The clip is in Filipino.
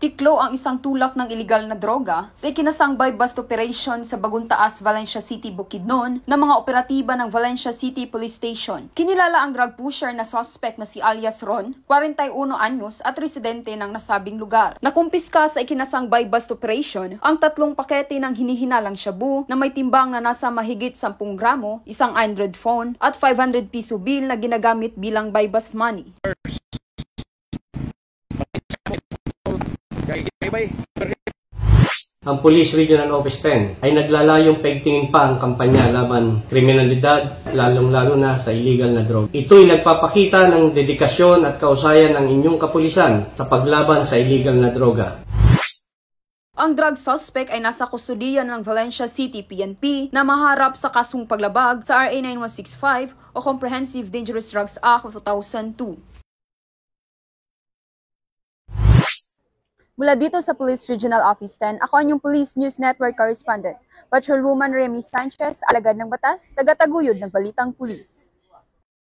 Natiklo ang isang tulak ng iligal na droga sa ikinasangbay bust operation sa Baguntaas, Valencia City, Bukidnon ng mga operatiba ng Valencia City Police Station. Kinilala ang drug pusher na suspect na si alias Ron, 41 anyos at residente ng nasabing lugar. Nakumpiska sa ikinasangbay bust operation ang 3 pakete ng hinihinalang shabu na may timbang na nasa mahigit 10 gramo, isang Android phone at 500 piso bill na ginagamit bilang buy bust money. Ang Police Regional Office 10 ay naglalayong paigtingin pa ang kampanya laban kriminalidad, lalong-lalo na sa illegal na droga. Ito'y nagpapakita ng dedikasyon at kausayan ng inyong kapulisan sa paglaban sa illegal na droga. Ang drug suspect ay nasa kustudiyan ng Valencia City PNP na maharap sa kasong paglabag sa RA 9165 o Comprehensive Dangerous Drugs Act of 2002. Mula dito sa Police Regional Office 10, ako ang inyong Police News Network Correspondent, Patrolwoman Remy Sanchez, alagad ng batas, taga-taguyod ng Balitang Pulis.